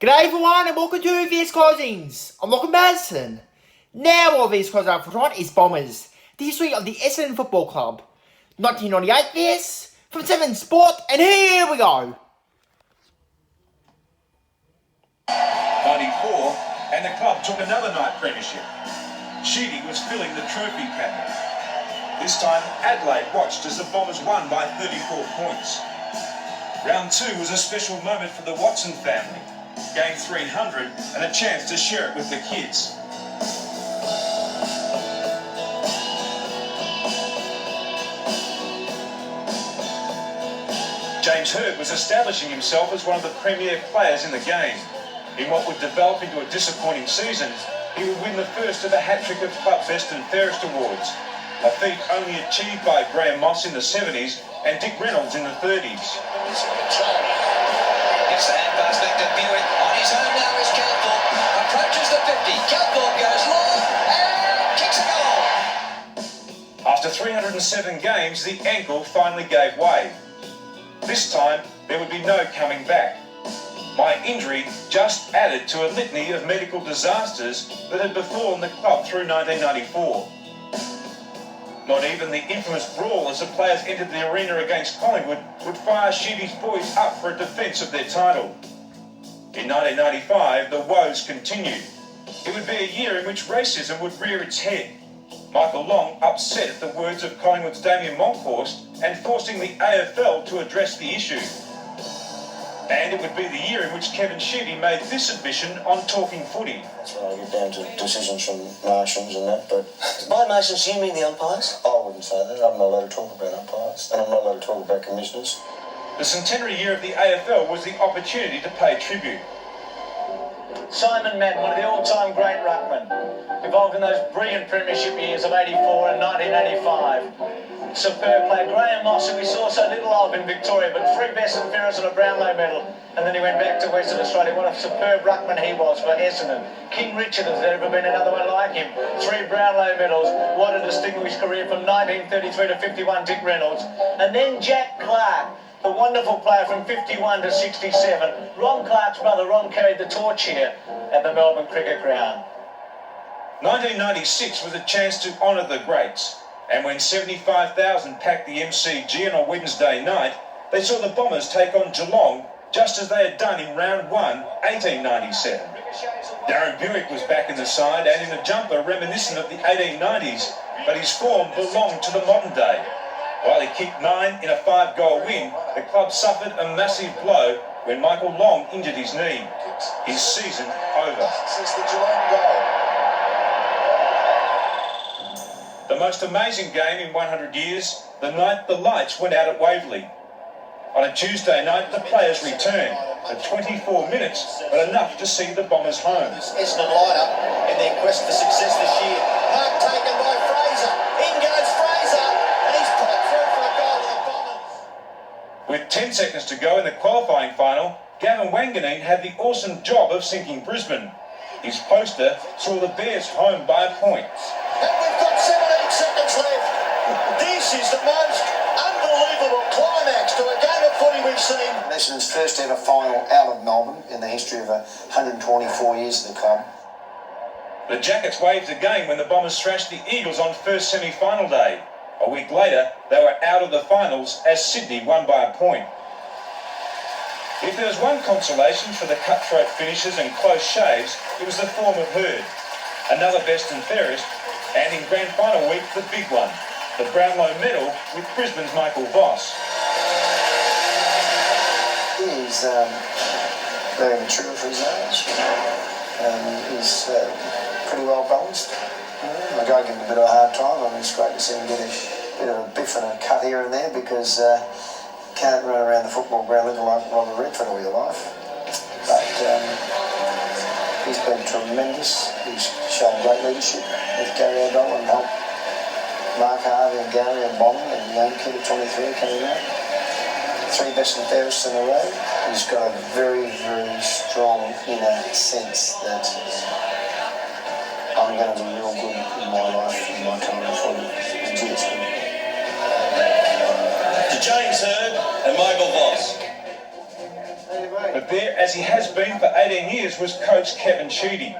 G'day everyone and welcome to VS Closings. I'm Lachlan Madison. Now what VS Closings up for tonight is Bombers, the history of the Essendon Football Club. 1998 VS, from 7 Sport, and here we go. 94, and the club took another night premiership. Sheedy was filling the trophy cabinet. This time, Adelaide watched as the Bombers won by 34 points. Round 2 was a special moment for the Watson family. Game 300 and a chance to share it with the kids. James Hird was establishing himself as one of the premier players in the game. In what would develop into a disappointing season, he would win the first ever hat-trick of club best and fairest awards, a feat only achieved by Graham Moss in the 70s and Dick Reynolds in the 30s. Gets the hand pass back to Buick. On his own now is Calthorpe. Approaches the 50. Calthorpe goes long and kicks a goal. After 307 games, the ankle finally gave way. This time, there would be no coming back. My injury just added to a litany of medical disasters that had befallen the club through 1994. Not even the infamous brawl as the players entered the arena against Collingwood would fire Sheedy's boys up for a defence of their title. In 1995, the woes continued. It would be a year in which racism would rear its head. Michael Long upset at the words of Collingwood's Damien Monkhorst and forcing the AFL to address the issue. And it would be the year in which Kevin Sheedy made this admission on Talking Footy. That's when I get down to decisions from Martians and that, but by Masons, you mean the umpires? I wouldn't say that. I'm not allowed to talk about umpires, and I'm not allowed to talk about commissioners. The centenary year of the AFL was the opportunity to pay tribute. Simon Madden, one of the all-time great ruckmen, involved in those brilliant premiership years of 84 and 1985. Superb player. Graham Moss, who we saw so little of in Victoria, but 3 best and fairest and a Brownlow medal. And then he went back to Western Australia. What a superb ruckman he was for Essendon. King Richard, has there ever been another one like him? 3 Brownlow medals. What a distinguished career from 1933 to 51, Dick Reynolds. And then Jack Clark, the wonderful player from 51 to 67. Ron Clark's brother, Ron, carried the torch here at the Melbourne Cricket Ground. 1996 was a chance to honour the greats. And when 75,000 packed the MCG on a Wednesday night, they saw the Bombers take on Geelong just as they had done in round 1, 1897. Darren Buick was back in the side and in a jumper reminiscent of the 1890s, but his form belonged to the modern day. While he kicked 9 in a 5-goal win, the club suffered a massive blow when Michael Long injured his knee. His season over. Since the Geelong goal. The most amazing game in 100 years, the night the lights went out at Waverley. On a Tuesday night, the players returned for 24 minutes, but enough to see the Bombers home. Essendon lineup in their quest for success this year. Mark taken by Fraser. In goes Fraser, and he's put through for a goal to the Bombers. With 10 seconds to go in the qualifying final, Gavin Wanganeen had the awesome job of sinking Brisbane. His poster saw the Bears home by a point. And we've got 17 seconds left. This is the most unbelievable climax to a game of footy we've seen. Essendon's first ever final out of Melbourne in the history of 124 years of the club. The Jackets waved again when the Bombers thrashed the Eagles on first semi-final day. A week later, they were out of the finals as Sydney won by a point. If there was one consolation for the cutthroat finishes and close shaves, it was the form of Hird. Another best and fairest, and in grand final week, the big one, the Brownlow medal with Brisbane's Michael Voss. He's very mature for his age. He's pretty well balanced. I go give him a bit of a hard time. I mean, it's great to see him get a bit of a biff and a cut here and there because can't run around the football ground looking like Robert Redford all your life. But he's been tremendous. He's shown great leadership with Gary O'Donnell and helped Mark Harvey and Gary and Bond and the young kid at 23 coming out. 3 best and fairest in a row. He's got a very, very strong inner sense that I'm going to be real good in my life, in my time before the Jets. To James Hird and Michael Voss. Hey, mate. But there, as he has been for 18 years, was coach Kevin Sheedy.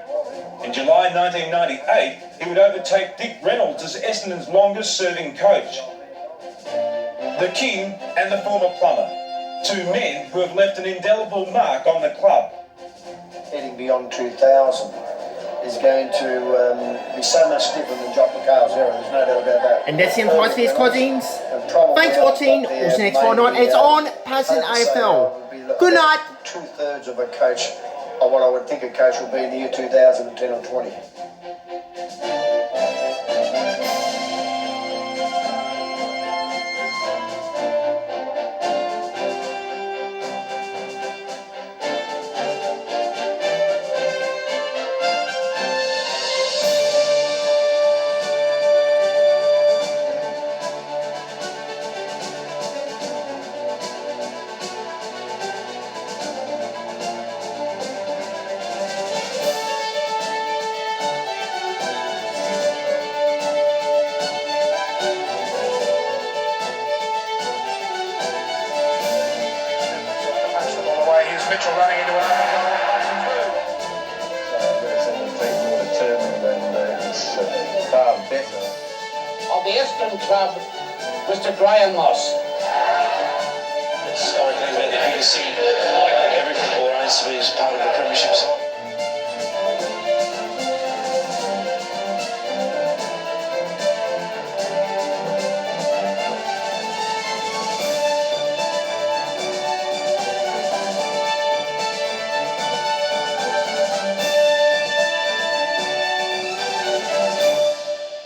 In July 1998, he would overtake Dick Reynolds as Essendon's longest-serving coach. The King and the former plumber, two men who have left an indelible mark on the club. Heading beyond 2000 is going to be so much different than Jock McHale's era. There's no doubt about that. And that's the end of today's cousins. Thanks for watching. We'll see you next fortnight. And it's on Passing AFL. Good night. 2/3 of a coach, or what I would think a coach will be in the year 2010 or 20. Mitchell running into an open goal. More determined and it's far better. Of the Essendon Club, Mr. Graham Moss. It's, I reckon, the biggest thing every footballer needs to be as part of the Premierships.